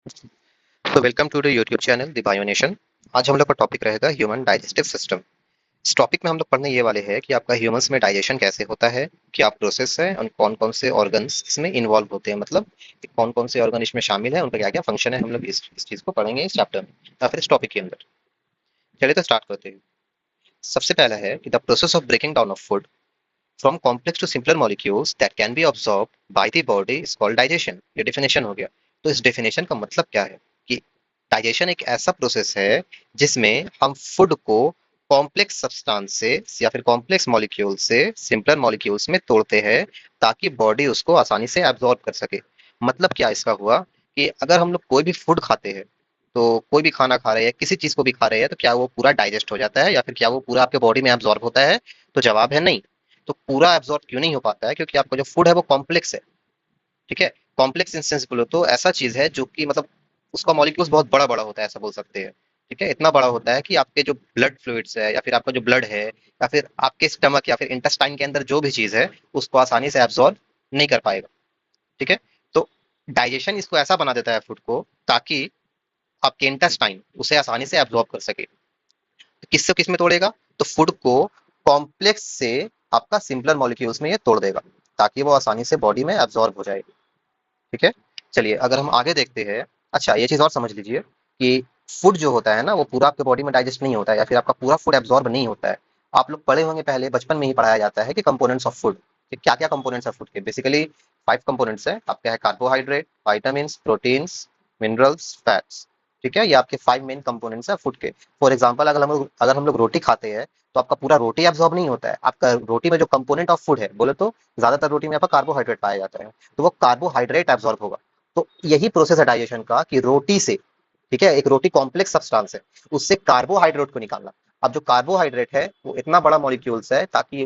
तो welcome to the YouTube channel the bio nation. आज हम लोग का टॉपिक रहेगा ह्यूमन डाइजेस्टिव सिस्टम। इस टॉपिक में हम लोग पढ़ने ये वाले हैं कि आपका ह्यूमंस में डाइजेशन कैसे होता है, क्या प्रोसेस है और कौन कौन से ऑर्गन्स इसमें इन्वॉल्व होते हैं, मतलब कौन कौन से ऑर्गन इसमें शामिल है, उनका क्या क्या फंक्शन है। हम लोग इस चीज को पढ़ेंगे इस चैप्टर में या फिर इस टॉपिक के अंदर। चलिए तो स्टार्ट करते हैं। सबसे पहला है कि the process of breaking down of food from complex to simpler molecules that can be absorb by the body is called digestion. ये डेफिनेशन हो गया। तो इस डेफिनेशन का मतलब क्या है कि डाइजेशन एक ऐसा प्रोसेस है जिसमें हम फूड को कॉम्प्लेक्स सब्सटेंस से या फिर कॉम्प्लेक्स मॉलिक्यूल से सिंपलर मॉलिक्यूल्स में तोड़ते हैं ताकि बॉडी उसको आसानी से एब्जॉर्ब कर सके। मतलब क्या इसका हुआ कि अगर हम लोग कोई भी फूड खाते हैं, तो कोई भी खाना खा रहे हैं, किसी चीज को भी खा रहे हैं, तो क्या वो पूरा डाइजेस्ट हो जाता है या फिर क्या वो पूरा आपके बॉडी में एब्जॉर्ब होता है? तो जवाब है नहीं। तो पूरा एब्जॉर्ब क्यों नहीं हो पाता है? क्योंकि आपका जो फूड है वो कॉम्प्लेक्स है। ठीक है। कॉम्प्लेक्स इंस्टेंस बोलो तो ऐसा चीज है जो कि मतलब उसका मॉलिक्यूल्स बहुत बड़ा बड़ा होता है, ऐसा बोल सकते हैं। ठीक है, इतना बड़ा होता है कि आपके जो ब्लड फ्लूइड्स है या फिर आपका जो ब्लड है या फिर आपके स्टमक या फिर इंटेस्टाइन के अंदर जो भी चीज है उसको आसानी से एब्जॉर्ब नहीं कर पाएगा। ठीक है। तो डाइजेशन इसको ऐसा बना देता है फूड को ताकि आपके इंटेस्टाइन उसे आसानी से एब्जॉर्ब कर सके। तो किससे किस में तोड़ेगा? तो फूड को कॉम्प्लेक्स से आपका सिंपलर मॉलिक्यूल्स में ये तोड़ देगा ताकि वो आसानी से बॉडी में एब्जॉर्ब हो जाए। ठीक है। चलिए अगर हम आगे देखते हैं। अच्छा, ये चीज और समझ लीजिए कि फूड जो होता है ना वो पूरा आपके बॉडी में डाइजेस्ट नहीं होता है या फिर आपका पूरा फूड एब्जॉर्ब नहीं होता है। आप लोग पढ़े होंगे, पहले बचपन में ही पढ़ाया जाता है कि कंपोनेंट्स ऑफ फूड, कि क्या क्या कंपोनेंट्स ऑफ फूड के। बेसिकली 5 कंपोनेंट्स है आपके, है carbohydrate, vitamins, proteins, minerals, fats. ठीक है, ये आपके 5 मेन कंपोनेंट्स है फूड के। फॉर एग्जाम्पल अगर हम लोग रोटी खाते हैं तो आपका पूरा रोटी एब्जॉर्ब नहीं होता है। आपका रोटी में जो कंपोनेंट ऑफ फूड है बोले तो ज्यादातर रोटी में आपका कार्बोहाइड्रेट पाया जाता है, तो वो कार्बोहाइड्रेट एब्जॉर्ब होगा। तो यही प्रोसेस है डाइजेशन का कि रोटी से, ठीक है, एक रोटी कॉम्प्लेक्स सब्सटेंस है, उससे कार्बोहाइड्रेट को निकालना। अब जो कार्बोहाइड्रेट है वो इतना बड़ा मॉलिक्यूल्स है ताकि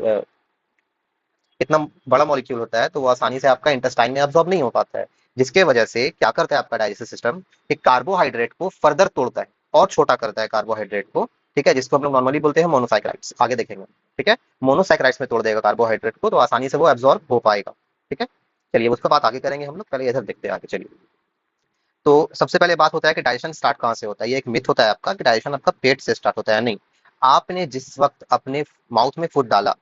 इतना बड़ा मॉलिक्यूल होता है तो वो आसानी से आपका इंटेस्टाइन में एब्जॉर्ब नहीं हो पाता है। जिसके वजह से क्या करता है आपका डाइजेस्टिव सिस्टम कि कार्बोहाइड्रेट को फर्दर तोड़ता है और छोटा करता है कार्बोहाइड्रेट को। ठीक है, जिसको हम लोग नॉर्मली बोलते हैं मोनोसाइक्राइड्स, आगे देखेंगे। ठीक है, मोनोसाइक्राइड्स में तोड़ देगा कार्बोहाइड्रेट को तो आसानी से वो एब्जॉर्ब हो पाएगा। ठीक है। चलिए उसका बात आगे करेंगे हम लोग, पहले इधर देखते हैं आगे। चलिए, तो सबसे पहले बात होता है कि डाइजेशन स्टार्ट कहाँ से होता है। ये एक मिथ होता है आपका कि डाइजेशन आपका पेट से स्टार्ट होता है। नहीं, आपने जिस वक्त अपने माउथ में फूड डाला,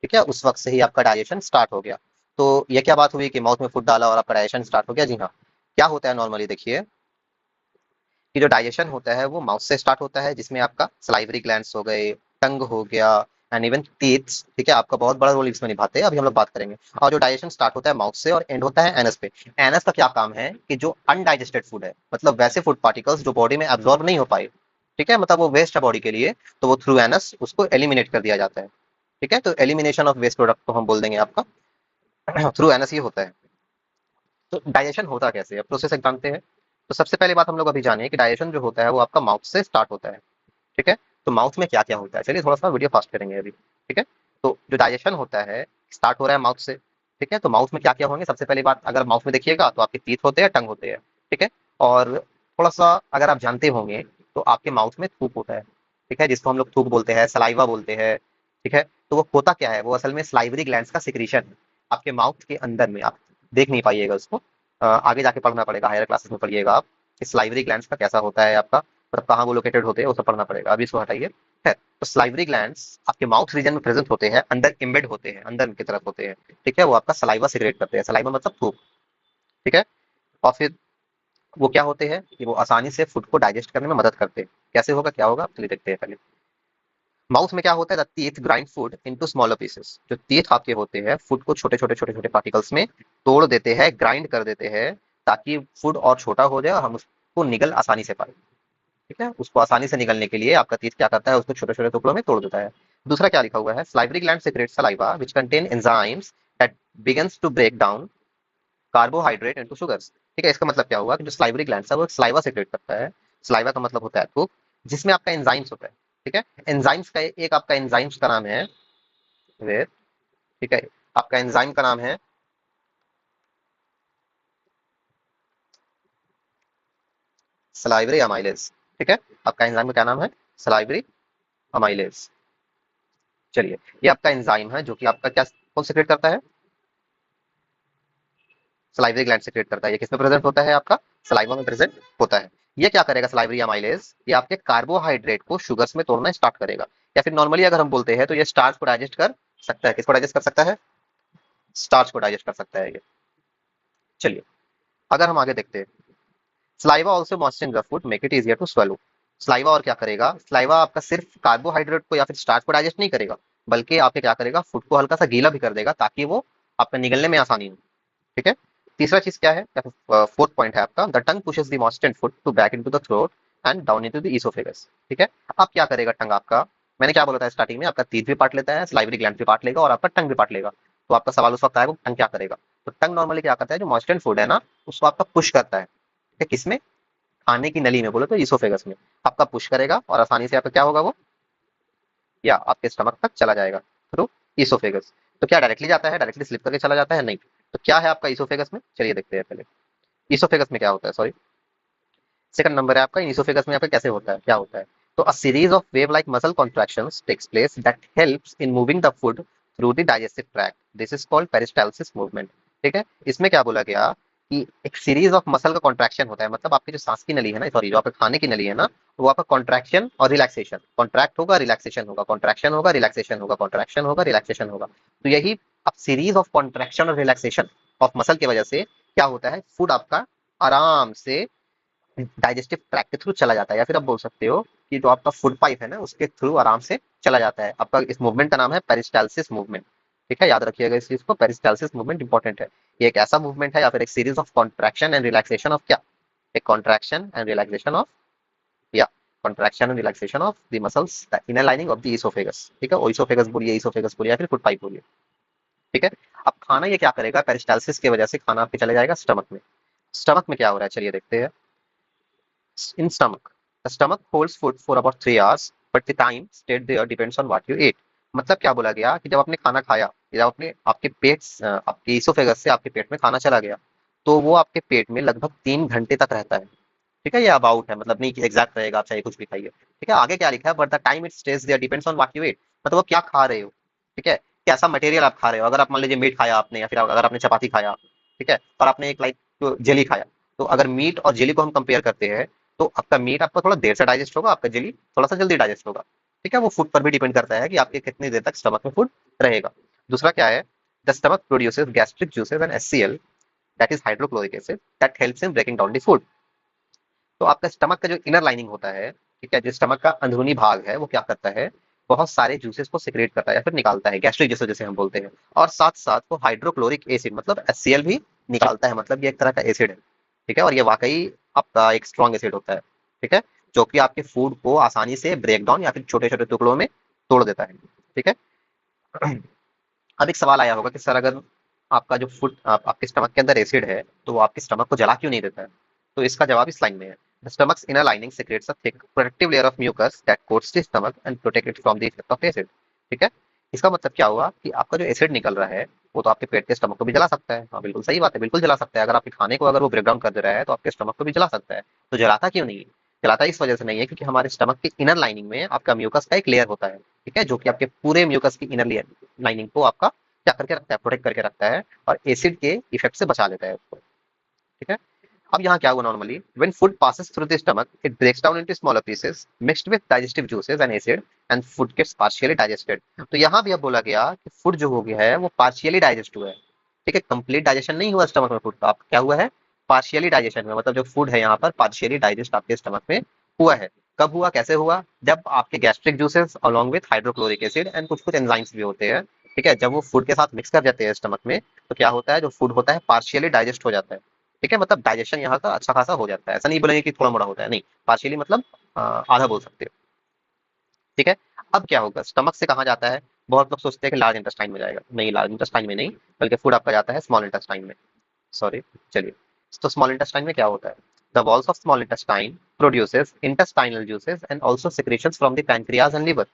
ठीक है, उस वक्त से ही आपका डाइजेशन स्टार्ट हो गया। तो ये क्या बात हुई कि माउथ में फूड डाला और आपका डाइजेशन स्टार्ट हो गया? जी हाँ। क्या होता है नॉर्मली देखिए कि जो डाइजेशन होता है वो माउथ से स्टार्ट होता है, जिसमें आपका सलाइवरी ग्लैंड्स हो गए, टंग हो गया एंड इवन टीथ। ठीक है, आपका बहुत बड़ा रोल इसमें निभाते हैं, अभी हम लोग बात करेंगे। और जो डाइजेशन स्टार्ट होता है माउथ से और एंड होता है एनस पे। एनस का क्या काम है कि जो अनडाइजेस्टेड फूड है, मतलब वैसे फूड पार्टिकल्स जो बॉडी में एब्जॉर्ब नहीं हो पाए, ठीक है, मतलब वो वेस्ट है बॉडी के लिए, तो वो थ्रू एनस उसको एलिमिनेट कर दिया जाता है। ठीक है, तो एलिमिनेशन ऑफ वेस्ट प्रोडक्ट को हम बोल देंगे आपका थ्रू एनस ही होता है। तो डाइजेशन होता कैसे है, प्रोसेस एक जानते हैं। तो सबसे पहले बात हम लोग अभी जानिए कि डाइजेशन जो होता है वो आपका माउथ से स्टार्ट होता है। ठीक है, तो माउथ में क्या क्या होता है, चलिए थोड़ा सा वीडियो फास्ट करेंगे अभी। ठीक है, तो जो डाइजेशन होता है स्टार्ट हो रहा है माउथ से। ठीक है, तो माउथ में क्या क्या होंगे, सबसे पहली बात अगर माउथ में देखिएगा तो आपके टीथ होते हैं, टंग होते हैं। ठीक है, और थोड़ा सा अगर आप जानते होंगे तो आपके माउथ में थूक होता है। ठीक है, जिसको हम लोग थूक बोलते हैं, सलाइवा बोलते हैं। ठीक है, तो वो होता क्या है, वो असल में स्लाइवरी ग्लैंड्स का सिक्रीशन है आपके माउथ के अंदर में। आप देख नहीं पाइएगा उसको, आगे जाके पढ़ना पड़ेगा, हायर क्लासेस में पढ़िएगा आप कि स्लाइवरी ग्लैंड्स का कैसा होता है आपका, मतलब कहाँ वो लोकेटेड होते हैं वो सब पढ़ना पड़ेगा, अभी इसको हटाइए। है, तो स्लाइवरी ग्लैंड्स आपके माउथ रीजन में प्रेजेंट होते हैं, अंदर इम्बेड होते हैं, अंदर की तरफ होते हैं। ठीक है, वो आपका सलाइवा सिक्रेट करते हैं, सलाइवा मतलब थूक। ठीक है, और फिर वो क्या होते हैं कि वो आसानी से फूड को डाइजेस्ट करने में मदद करते हैं। कैसे होगा, क्या होगा, चलिए देखते हैं पहले। माउथ में क्या होता है, the teeth grind food into smaller pieces. जो टीथ आपके होते हैं फूड को छोटे छोटे छोटे छोटे पार्टिकल्स में तोड़ देते हैं, ग्राइंड कर देते हैं ताकि फूड और छोटा हो जाए और हम उसको निगल आसानी से पाए। ठीक है, उसको आसानी से निगलने के लिए आपका तीत क्या करता है, उसको छोटे छोटे टुकड़ों में तोड़ देता है। दूसरा क्या लिखा हुआ है, salivary gland secretes saliva which contain enzymes that begins to break down carbohydrate into sugars। ठीक है, इसका मतलब क्या हुआ कि जो salivary glands है वो saliva secrete करता है। saliva का मतलब होता है थूक, जिसमें आपका एंजाइम्स होता है। ठीक है, एंजाइम्स का एक आपका एंजाइम्स का नाम है वेर। ठीक है, आपका एंजाइम का नाम है salivary amylase। ठीक है, आपका एंजाइम का क्या नाम है, salivary amylase। चलिए, ये आपका एंजाइम है जो कि आपका क्या कौन सेक्रेट करता है, सलाइवरी ग्लैंड सेक्रेट करता है। ये किसमें प्रेजेंट होता है आपका, सलाइवा में प्रेजेंट होता है। ये क्या करेगा सलाइवरी अमाइलेज, ये आपके कार्बोहाइड्रेट को शुगर्स में तोड़ना स्टार्ट करेगा, या फिर नॉर्मली अगर हम बोलते हैं तो ये स्टार्च को डाइजेस्ट कर सकता है। किसको डाइजेस्ट कर सकता है? स्टार्च को डाइजेस्ट कर सकता है ये। चलिए अगर हम आगे देखते हैं, saliva also moisten the food make it easier to swallow. Saliva और क्या करेगा, स्लाइवा आपका सिर्फ कार्बोहाइड्रेट को या फिर स्टार्च को डाइजेस्ट नहीं करेगा, बल्कि आपके क्या करेगा, फूड को हल्का सा गीला भी कर देगा ताकि वो आपका निगलने में आसानी हो। ठीक है। तीसरा चीज क्या है, फोर्थ पॉइंट है आपका, the tongue pushes the moisture food to back into the throat and down into the oesophagus. ठीक है। अब क्या करेगा टंग आपका, मैंने क्या बोला था स्टार्टिंग में, आपका टीथ भी पार्ट लेता है, सलाइवरी ग्लैंड भी पार्ट लेगा और आपका टंग भी पार्ट लेगा। तो आपका सवाल उस वक्त आएगा टंग क्या करेगा। तो टंग नॉर्मली क्या करता है, जो मॉइस्चर फूड है ना उसको आपका पुश करता है। ठीक है, किसमें? खाने की नली में, बोले तो ईसोफेगस में आपका पुश करेगा और आसानी से आपका क्या होगा वो, या आपके स्टमक तक चला जाएगा थ्रू ईसोफेगस। तो क्या डायरेक्टली जाता है, डायरेक्टली स्लिप करके चला जाता है? नहीं। तो क्या है आपका ईसोफेगस में, चलिए देखते हैं पहले। ईसोफेगस में क्या होता है, सॉरी, सेकंड नंबर है आपका, ईसोफेगस में आपका कैसे होता है, क्या होता है। तो a series of wave like muscle contractions takes place that helps in moving the food through the digestive tract, this is called peristalsis movement. ठीक है। इसमें क्या बोला गया कि एक सीरीज ऑफ मसल का कॉन्ट्रैक्शन होता है, मतलब आपकी जो सांस की नली है ना, सॉरी जो आपके खाने की नली है ना, वो आपका कॉन्ट्रैक्शन और रिलैक्सेशन, कॉन्ट्रैक्ट होगा रिलैक्सेशन होगा, कॉन्ट्रैक्शन होगा रिलैक्सेशन होगा, कॉन्ट्रैक्शन होगा रिलैक्सेशन होगा। तो यही अब सीरीज ऑफ कॉन्ट्रैक्शन और रिलैक्सेशन ऑफ मसल की वजह से क्या होता है, फूड आपका आराम से डाइजेस्टिव ट्रैक्ट के थ्रू चला जाता है, या फिर आप बोल सकते हो कि जो आपका फूड पाइप है ना उसके थ्रू आराम से चला जाता है। आपका इस मूवमेंट का नाम है पेरिस्टालसिस मूवमेंट। ठीक है, याद रखिएगा इस चीज को, पेरिस्टालसिस मूवमेंट इंपॉर्टेंट है। ये एक ऐसा मूवमेंट है या फिर एक series of contraction and relaxation of क्या, एक कॉन्ट्रैक्शन एंड रिलैक्सेशन ऑफ, या contraction and relaxation of the muscles the inner lining of the oesophagus. ठीक है, ओइसोफेगस बोलिए, ईसोफेगस बोलिए, या फिर फूड पाइप बोलिए। ठीक है। अब खाना ये क्या करेगा, पेरिस्टालसिस की वजह से खाना आपके चले जाएगा स्टमक में। स्टमक में क्या हो रहा है, चलिए देखते हैं। In stomach, the stomach holds food for about 3 hours, but the time stayed there depends on what you ate। मतलब क्या बोला गया कि जब आपने खाना खाया, जब आपने आपके पेट आपके ईसोफेगस से आपके पेट में खाना चला गया, तो वो आपके पेट में लगभग 3 घंटे तक रहता है। ठीक है, ये अबाउट है, मतलब नहीं कि एग्जैक्ट रहेगा, आप चाहे कुछ भी खाइए। ठीक है, आगे क्या लिखा है, but the time it stage there depends on what you ate, मतलब वो क्या खा रहे हो। ठीक है, कैसा मटेरियल आप खा रहे हो। अगर आप मान लीजिए मीट खाया आपने, या फिर अगर आपने चपाती खाया, ठीक है, और आपने एक लाइक जेली खाया, तो अगर मीट और जेली को हम कंपेयर करते हैं, तो आपका मीट आपका थोड़ा देर से डाइजेस्ट होगा, आपका जेली थोड़ा सा जल्दी डाइजेस्ट होगा। ठीक है, वो फूड पर भी डिपेंड करता है कि आपके कितनी देर तक स्टमक में फूड रहेगा। दूसरा क्या है, the stomach produces gastric juices and HCl, that is hydrochloric acid, that helps in breaking down the food. तो आपका स्टमक का जो इनर लाइनिंग होता है, ठीक है, जो स्टमक का अंदरूनी भाग है, वो क्या करता है, बहुत सारे जूसेस को सिक्रेट करता है या फिर निकालता है, गैस्ट्रिक जूसेस जैसे हम बोलते हैं, और साथ साथ वो हाइड्रोक्लोरिक एसिड मतलब HCl भी निकालता है, मतलब ये एक तरह का एसिड है। ठीक है, और ये वाकई आपका एक स्ट्रॉन्ग एसिड होता है। ठीक है, जो कि आपके फूड को आसानी से ब्रेक डाउन या फिर छोटे छोटे टुकड़ों में तोड़ देता है। ठीक है। अब एक सवाल आया होगा कि सर अगर आपका जो फूड आपके स्टमक के अंदर एसिड है, तो वो आपके स्टमक को जला क्यों नहीं देता है। तो इसका जवाब इस लाइन में है, the stomachs inner lining secretes a thick protective layer of mucus that coats the stomach and protect it from the effect of acid। ठीक है, इसका मतलब क्या हुआ कि आपका जो एसिड निकल रहा है वो तो आपके पेट के स्टमक को भी जला सकता है। हाँ बिल्कुल सही बात है, बिल्कुल जला सकता है। अगर आपके खाने को अगर वो ब्रेक डाउन कर दे रहा है तो आपके स्टमक को भी जला सकता है। तो जलाता क्यों नहीं है, जलाता इस वजह से नहीं है क्योंकि हमारे स्टमक की इनर लाइनिंग में आपका म्यूकस का एक लेयर होता है। ठीक है, जो कि आपके पूरे म्यूकस की इनर लेयर लाइनिंग को आपका क्या करके रखता है, प्रोटेक्ट करके रखता है, और एसिड के इफेक्ट से बचा लेता है उसको। ठीक है। अब यहाँ क्या हुआ, normally when food passes through the stomach it breaks down into smaller pieces mixed with digestive juices and acid and food gets partially digested. तो यहाँ भी अब बोला गया कि फूड जो हो गया है वो पार्शियली डाइजेस्ट हुआ है। ठीक है, कंप्लीट डाइजेशन नहीं हुआ स्टमक में फूड का, आप क्या हुआ है, पार्शियली डाइजेशन हुआ, मतलब जो फूड है यहाँ पर पार्शियली डाइजेस्ट आपके स्टमक में हुआ है। कब हुआ, कैसे हुआ, जब आपके gastric juices along with hydrochloric acid and कुछ कुछ एंजाइम्स भी होते हैं, ठीक है, जब वो फूड के साथ मिक्स कर जाते हैं स्टमक में, तो क्या होता है, जो फूड होता है पार्शियली डाइजेस्ट हो जाता है। ठीक है, मतलब डाइजेशन यहाँ का अच्छा खासा हो जाता है, ऐसा नहीं बोलेंगे कि थोड़ा मोड़ा होता है, नहीं, पार्शियली मतलब आधा बोल सकते हो। ठीक है। अब क्या होगा, स्टमक से कहाँ जाता है, बहुत लोग सोचते हैं कि लार्ज इंटेस्टाइन में जाएगा, नहीं लार्ज इंटेस्टाइन में नहीं, बल्कि फूड आपका जाता है स्मॉल इंटेस्टाइन में। सॉरी, चलिए, तो स्मॉल इंटेस्टाइन में क्या होता है, the walls of small intestine produces intestinal juices and also secretions from the pancreas and liver.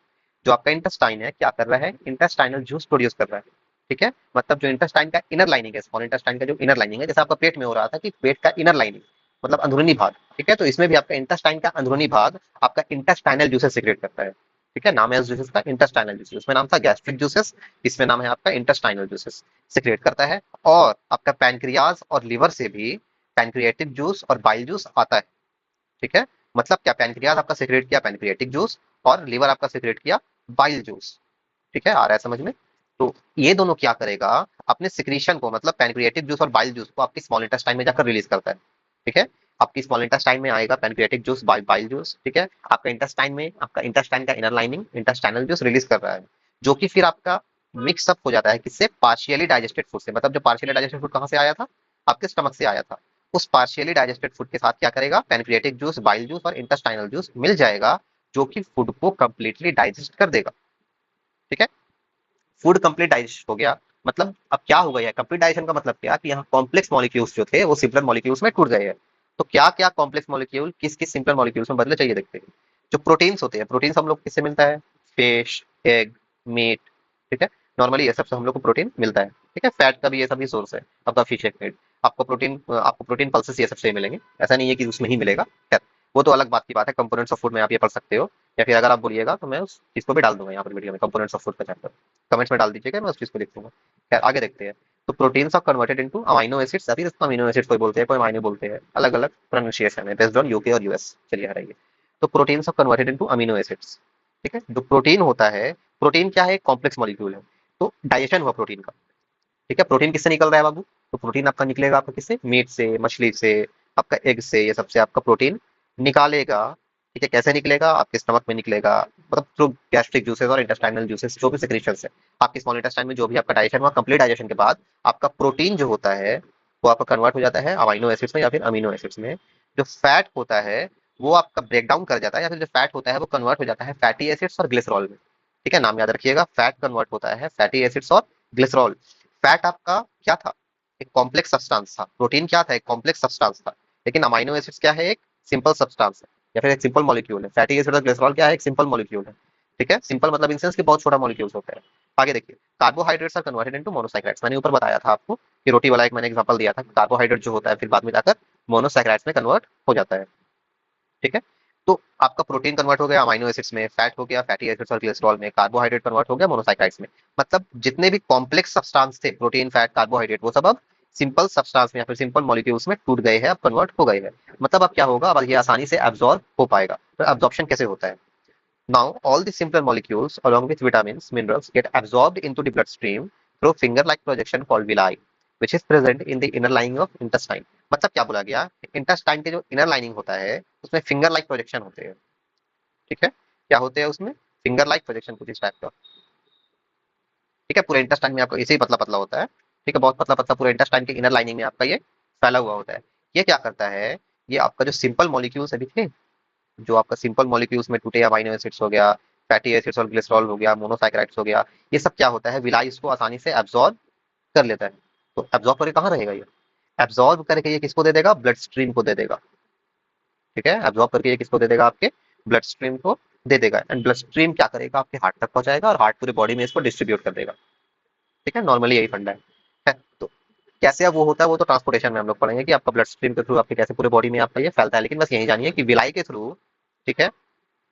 जो आपका इंटेस्टाइन है क्या कर रहा है, इंटेस्टाइनल जूस प्रोड्यूस कर रहा है। ठीक है, मतलब जो इंटेस्टाइन का इनर लाइनिंग है, स्मॉल इंटेस्टाइन का जो इनर लाइनिंग है, जैसे आपका पेट में हो रहा था कि पेट का इनर लाइनिंग मतलब अंदरूनी भाग, ठीक है, तो इसमें भी आपका इंटेस्टाइन का अंदरूनी भाग आपका इंटेस्टाइनल जूसेस सिक्रेट करता है। ठीक है, नाम है उस जूसेस का इंटेस्टाइनल जूसेस, उसमें नाम था गैस्ट्रिक जूसेस, इसमें नाम है आपका इंटेस्टाइनल जूसेस सिक्रेट करता है। और आपका पैनक्रियाज और लिवर से भी पैनक्रियाटिक जूस और बाइल जूस आता है। ठीक है, मतलब क्या, पैनक्रियाज आपका सेक्रेट किया पैनक्रियाटिक जूस और लीवर आपका सेक्रेट किया बाइल जूस। ठीक है, आ रहा है समझ में? तो ये दोनों क्या करेगा, अपने सिक्रीशन को, मतलब पैनक्रियाटिक जूस और बाइल जूस को आपकी स्मॉल इंटेस्टाइन में जाकर रिलीज करता है। ठीक है, आपकी स्मॉल इंटेस्टाइन में आएगा पैनक्रियाटिक जूस बाइल जूस। ठीक है, आपका इंटेस्टाइन में, आपका इंटेस्टाइन का inner lining intestinal juice release कर रहा है, जो कि फिर आपका मिक्सअप हो जाता है किससे, पार्शियली डाइजेस्टेड फूड से। मतलब जो पार्शियली डाइजेस्टेड फूड कहाँ से आया था, आपके स्टमक से आया था। उस पार्शियली डाइजेस्टेड फूड के साथ क्या करेगा, पैनक्रियाटिक जूस, बाइल जूस और इंटेस्टाइनल जूस मिल जाएगा, जो कि फूड को कंप्लीटली डाइजेस्ट कर देगा। ठीक है, फूड कंप्लीट डाइजेस्ट हो गया। मतलब अब क्या हो गया, कंप्लीट डाइजेशन का मतलब क्या कि यहाँ कॉम्प्लेक्स मॉलिक्यूल्स जो थे वो सिंपल मॉलिक्यूल्स में टूट गए हैं। तो क्या क्या कॉम्प्लेक्स मॉलिक्यूल किस किस सिंपल मॉलिक्यूल्स में बदले, चाहिए देखते हैं। जो प्रोटीन्स होते हैं, प्रोटीन्स हम लोग किससे मिलता है, फिश, एग, मीट। ठीक है, नॉर्मली ये सबसे हम लोग को प्रोटीन मिलता है। ठीक है, फैट का भी ये सभी सोर्स है आपका, फिश, एग, मीट। आपको प्रोटीन पल्सेस ये सबसे मिलेंगे, ऐसा नहीं है कि उसमें ही मिलेगा। खैर, वो तो अलग बात की बात है, कंपोनेंट्स ऑफ फूड में आप ये पढ़ सकते हो, या फिर अगर आप बोलिएगा तो मैं उस चीज को भी डाल दूंगा यहाँ पर वीडियो में, कंपोनेंट्स ऑफ फूड का चैप्टर कमेंट्स में डाल दीजिएगा, मैं उस चीज को लिख दूंगा। खैर, आगे देखते हैं। तो proteins are converted into amino acids, अभी इसको अमीनो एसिड्स कोई बोलते हैं, कोई अमीनो बोलते हैं, अलग अलग प्रोनाउंसिएशन है बेस्ड ऑन यूके और यूएस। चलिए आ रही है। तो proteins are converted into amino acids. ठीक है, जो प्रोटीन होता है, प्रोटीन क्या है, कॉम्प्लेक्स मॉलिक्यूल है। तो डाइजेशन हुआ प्रोटीन का। ठीक है, प्रोटीन किससे निकल रहा है बाबू, तो प्रोटीन आपका निकलेगा आपका किससे, मीट से, मछली से, आपका एग से, ये सबसे आपका प्रोटीन निकालेगा। ठीक है, कैसे निकलेगा, आपके स्टमक में निकलेगा, मतलब थ्रू गैस्ट्रिक जूसेस और इंटेस्टाइनल जूसेस, जो भी सिक्रीशन है आपके स्मॉल इंटेस्टाइन में, जो भी आपका डाइजेशन हुआ, कंप्लीट डाइजेशन के बाद आपका प्रोटीन जो होता है वो आपका कन्वर्ट हो जाता है अमाइनो एसिड्स में या फिर अमीनो एसिड्स में। जो फैट होता है वो आपका ब्रेक डाउन कर जाता है, या फिर जो फैट होता है वो कन्वर्ट हो जाता है फैटी एसिड्स और ग्लिसरॉल में। ठीक है, नाम याद रखिएगा, फैट कन्वर्ट होता है फैटी एसिड्स और ग्लिसरॉल। फैट आपका क्या था, एक कॉम्प्लेक्स सब्सटेंस था, प्रोटीन क्या था, एक कॉम्प्लेक्स सब्सटेंस था। लेकिन अमाइनो एसिड्स क्या है, एक सिंपल सब्सटेंस है, या फिर एक सिंपल मॉलिक्यूल है। फैटी एसिड और ग्लिसरॉल क्या है, एक सिंपल मॉलिक्यूल है। ठीक है, सिंपल मतलब इन सेंस कि बहुत छोटा मॉलिक्यूल्स होता है। आगे देखिए, carbohydrates are converted into monosaccharides. मैंने ऊपर बताया था आपको कि रोटी वाला एक मैंने एग्जांपल दिया था, कार्बोहाइड्रेट जो होता है फिर बाद में जाकर मोनोसैकेराइड्स में कन्वर्ट हो जाता है। ठीक है, तो आपका प्रोटीन कन्वर्ट हो गया अमाइनो एसिड्स में, फैट हो गया फैटी एसिड्स और कोलेस्ट्रॉल में, कार्बोहाइड्रेट कन्वर्ट हो गया मोनोसाइक्राइड्स में। मतलब जितने भी कॉम्प्लेक्स सब्सटेंस थे, प्रोटीन, फैट, कार्बोहाइड्रेट, वो सब अब सिंपल सब्सटेंस में या फिर सिंपल मॉलिक्यूल्स में टूट गए हैं, अब कन्वर्ट हो गए हैं। मतलब अब क्या होगा, अब ये आसानी से एब्जॉर्ब हो पाएगा। तो एब्जॉर्प्शन कैसे होता है, now all the simpler molecules along with vitamins minerals get absorbed into the bloodstream through finger like projection called villi, which is present in the inner lining of intestine। मतलब क्या बोला गया, इंटेस्टाइन के जो inner lining होता है उसमें finger like projection होते हैं। ठीक है, क्या होते हैं उसमें, फिंगर लाइक प्रोजेक्शन कुछ इस टाइप का। ठीक है, पूरे इंटेस्टाइन में आपको ऐसे ही पतला पतला होता है। ठीक है, बहुत पतला पतला पूरे इंटेस्टाइन के इनर लाइनिंग में आपका ये फैला हुआ होता है। ये क्या करता है, ये आपका जो सिंपल मॉलिक्यूल्स है दिखे, जो आपका सिंपल मॉलिक्यूल्स में टूटे अमाइनो एसिड्स हो गया, फैटी एसिड्स और ग्लिसरॉल हो गया, मोनोसाइक्राइड्स हो गया, ये सब क्या होता है, विलाई इसको आसानी से एब्जॉर्ब कर लेता है। तो एब्जॉर्ब करके कहाँ रहेगा ये, एब्जॉर्ब करके ये किसको दे देगा, ब्लड स्ट्रीम को दे देगा। ठीक है, एब्जॉर्ब करके ये किसको दे देगा, आपके ब्लड स्ट्रीम को दे देगा। एंड ब्लड स्ट्रीम क्या करेगा, आपके हार्ट तक पहुंचाएगा और हार्ट पूरे बॉडी में इसको डिस्ट्रीब्यूट कर देगा। ठीक है, नॉर्मली यही फंडा है। तो कैसे अब वो होता है, वो तो ट्रांसपोर्टेशन में हम लोग पढ़ेंगे कि आपका ब्लड स्ट्रीम के थ्रू आपके कैसे पूरे बॉडी में आपका ये फैलता है। लेकिन बस यही जानिए कि विलाई के थ्रू, ठीक है,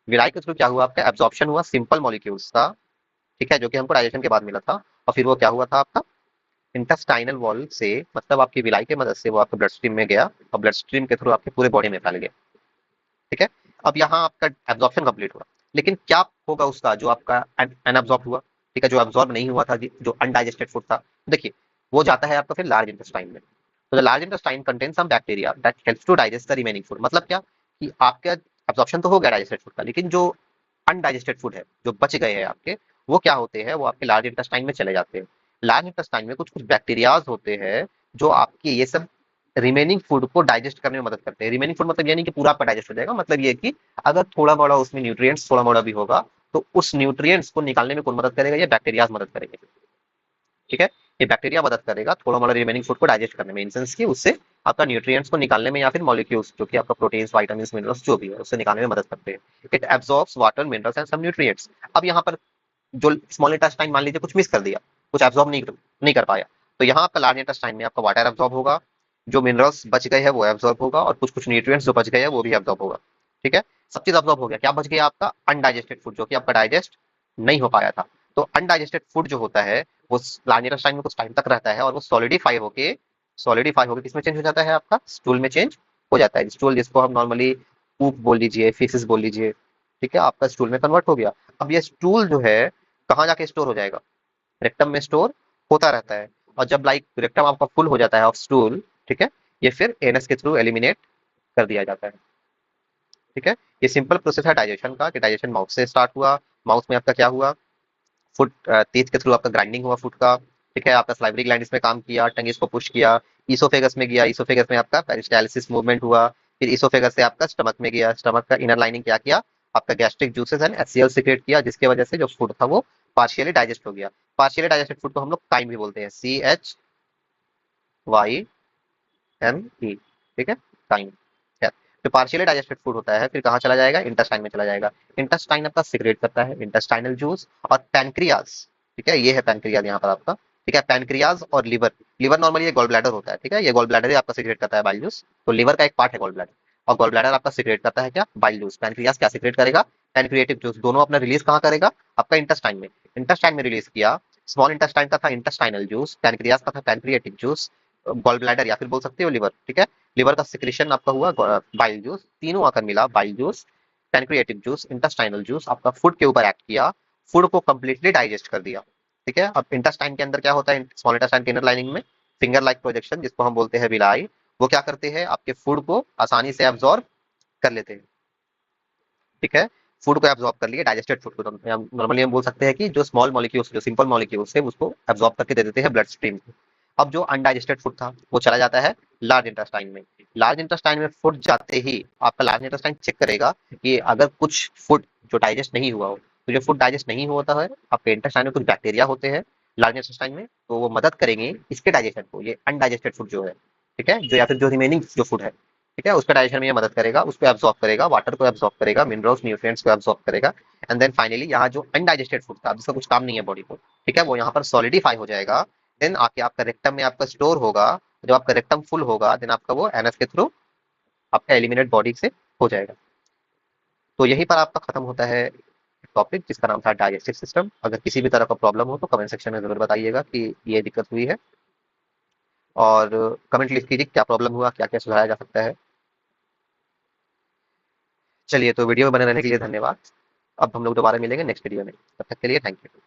विलाई के थ्रू क्या हुआ, आपका एब्जॉर्प्शन हुआ सिंपल मॉलिक्यूल्स का। ठीक है, जो कि हमको डाइजेशन के बाद मिला था। और फिर वो क्या हुआ था आपका, इंटेस्टाइनल वॉल से, मतलब आपकी विलाई की मदद से वो आपके ब्लड स्ट्रीम में गया और ब्लड स्ट्रीम के थ्रू आपके पूरे बॉडी में फैल गया। ठीक है, अब यहाँ आपका एब्जॉर्प्शन कंप्लीट हुआ। लेकिन क्या होगा उसका, जो आपका अनअब्जॉर्ब हुआ, ठीक है, जो एब्जॉर्ब नहीं हुआ था, जो अनडाइजेस्टेड फूड था, देखिए वो जाता है आपका फिर लार्ज इंटेस्टाइन में। तो the large intestine contain some bacteria that helps to digest the remaining food. मतलब क्या, कि आपका एब्जॉर्प्शन तो हो गया डाइजेस्टेड फूड का, लेकिन जो अनडाइजेस्टेड फूड है, जो बच गए हैं आपके, वो क्या होते हैं, वो आपके लार्ज इंटेस्टाइन में चले जाते हैं। लार्ज इंटेस्टाइन में कुछ कुछ बैक्टीरियाज होते हैं जो आपके ये सब रिमेनिंग फूड को डाइजेस्ट करने में मदद करते हैं। रिमेनिंग फूड मतलब ये नहीं कि पूरा आपका डाइजेस्ट हो जाएगा, मतलब ये कि अगर थोड़ा बड़ा उसमें न्यूट्रिएंट्स थोड़ा मोड़ा भी होगा, तो उस न्यूट्रिएंट्स को निकालने में कौन मदद करेगा, ये बैक्टीरियाज मदद करेंगे। ठीक है, ये बैक्टीरिया मदद करेगा थोड़ा मोड़ा रिमेनिंग फूड को डाइजेस्ट करने में, इन सेंस की उससे आपका न्यूट्रिएंट्स को निकालने में, या फिर मॉलिक्यूल्स जो कि आपका प्रोटीन्स, विटामिन्स, मिनरल्स जो भी है उससे निकालने में मदद करते हैं। It absorbs water, minerals and some nutrients. अब यहाँ पर जो स्मॉल इंटेस्टाइन मान लीजिए कुछ मिस कर दिया, कुछ एब्जॉर्ब नहीं कर पाया, तो यहाँ आपका लार्ज इंटेस्टाइन में आपका वाटर एब्जॉर्ब होगा, जो मिनरल्स बच गए हैं वो एब्जॉर्ब होगा, और कुछ कुछ न्यूट्रिएंट्स जो बच गए हैं वो भी एब्जॉर्ब होगा। ठीक है, सब चीज एब्जॉर्ब हो गया, क्या बच गया आपका, अनडाइजेस्टेड फूड, जो कि आपका डाइजेस्ट नहीं हो पाया था। तो अनडाइजेस्टेड फूड जो होता है वो लार्ज इंटेस्टाइन में कुछ टाइम तक रहता है और वो सॉलिडिफाई होके सॉलिडिफाई होकर किसमें चेंज हो जाता है, आपका स्टूल में चेंज हो जाता है। स्टूल जिसको हम नॉर्मली पूप बोल लीजिए, फीसिस बोल लीजिए, ठीक है, आपका स्टूल में कन्वर्ट हो गया। अब ये स्टूल जो है कहाँ जाके स्टोर हो जाएगा, रेक्टम में स्टोर होता रहता है। और जब लाइक रेक्टम आपका फुल हो जाता है ऑफ स्टूल, ठीक है, ये फिर एनएस के थ्रू एलिमिनेट कर दिया जाता है। ठीक है, ये सिंपल प्रोसेस है डाइजेशन का, कि डाइजेशन माउथ से स्टार्ट हुआ। माउथ में आपका क्या हुआ, फूड तेज के थ्रू आपका ग्राइंडिंग हुआ फूड का। ठीक है, आपका सलाइवरी ग्लैंड इसमें काम किया, टंग इसको पुश किया, ईसोफेगस में गया, ईसोफेगस में आपका पेरिस्टालिसिस मूवमेंट हुआ, फिर ईसोफेगस से आपका स्टमक में गया, स्टमक का इनर लाइनिंग क्या किया, आपका gastric juices and HCL secret किया, जिसकी वजह से जो फूड था वो पार्शियली डाइजेस्ट हो गया। पार्शियली डाइजेस्टेड फूड को हम लोग काइम भी बोलते हैं, CHYME। ठीक है, काइम। जो पार्शियली डाइजेस्टेड फूड होता है फिर कहाँ चला जाएगा, इंटेस्टाइन में चला जाएगा। इंटेस्टाइन आपका सिक्रेट करता है इंटेस्टाइनल जूस और पैनक्रियाज। ठीक है, ये है पैनक्रियाज यहाँ पर आपका। ठीक है, पैनक्रियाज और लिवर। लिवर नॉर्मली ये गॉल ब्लैडर होता है, ठीक है, ये गॉल ब्लैडर ही आपका सिक्रेट करता है बाइल जूस। तो लिवर का एक पार्ट है गॉल ब्लैडर, और गॉल ब्लैडर आपका सिक्रेट करता है क्या, बाइल जूस। पैनक्रियाज क्या सिक्रेट करेगा, पैनक्रिएटिव जूस। दोनों अपना रिलीज कहाँ करेगा, आपका इंटेस्टाइन में। इंटेस्टाइन में रिलीज किया, स्मॉल इंटेस्टाइन का था इंटेस्टाइनल जूस, पैनक्रियाज का था पैनक्रिएटिक जूस, गॉल ब्लैडर या फिर बोल सकते हो लिवर। ठीक है, लिवर का सिक्रेशन आपका हुआ बाइल जूस, तीनों आकर मिला bile juice, pancreatic juice, intestinal juice, आपका फूड के ऊपर एक्ट किया, फूड को कंप्लीटली डाइजेस्ट कर दिया। ठीक है, अब इंटेस्टाइन के अंदर क्या होता है, स्मॉल इंटेस्टाइन के इनर लाइनिंग में फिंगर लाइक प्रोजेक्शन जिसको हम बोलते हैं विलाई, वो क्या करते हैं, आपके फूड को आसानी से एब्जॉर्ब कर लेते हैं। ठीक है, फूड को एब्जॉर्ब कर लिए, डाइजेस्टेड फूड को नॉर्मली हम बोल सकते हैं कि जो स्मॉल मॉलिक्यूल्स, जो सिंपल मॉलिक्यूल्स है उसको एब्जॉर्ब करके दे देते हैं ब्लड स्ट्रीम को। अब जो अनडाइजेस्टेड फूड था वो चला जाता है लार्ज इंटेस्टाइन में। लार्ज इंटेस्टाइन में फूड जाते ही आपका लार्ज इंटेस्टाइन चेक करेगा कि अगर कुछ फूड जो डाइजेस्ट नहीं हुआ हो, तो जो फूड डाइजेस्ट नहीं होता है, आपके इंटेस्टाइन में कुछ बैक्टीरिया होते हैं लार्ज इंटेस्टाइन में, तो वो मदद करेंगे इसके डाइजेशन को, ये अनडाइजेस्टेड फूड जो है। ठीक है, जो या फिर जो रिमेनिंग जो फूड है, ठीक है, उसका डाइजेशन में ये मदद करेगा, उसको एब्जॉर्ब करेगा, वाटर को एब्जॉर्ब करेगा, मिनरल्स न्यूट्रिएंट्स को एब्जॉर्ब करेगा। एंड देन फाइनली यहाँ जो अनडाइजेस्टेड फूड था जिसका कुछ काम नहीं है बॉडी को, ठीक है, वो यहाँ पर सॉलिडिफाई हो जाएगा। देन आके आपका रेक्टम में आपका स्टोर होगा। जब आपका रेक्टम फुल होगा देन आपका वो एनएस के थ्रू आपका एलिमिनेट बॉडी से हो जाएगा। तो यहीं पर आपका खत्म होता है टॉपिक जिसका नाम था डाइजेस्टिव सिस्टम। अगर किसी भी तरह का प्रॉब्लम हो तो कमेंट सेक्शन में जरूर बताइएगा कि ये दिक्कत हुई है, और कमेंट लिख कीजिए क्या प्रॉब्लम हुआ, क्या क्या सुधारा जा सकता है। चलिए, तो वीडियो में बने रहने के लिए धन्यवाद। अब हम लोग दोबारा मिलेंगे नेक्स्ट वीडियो में, तब तक के लिए थैंक यू।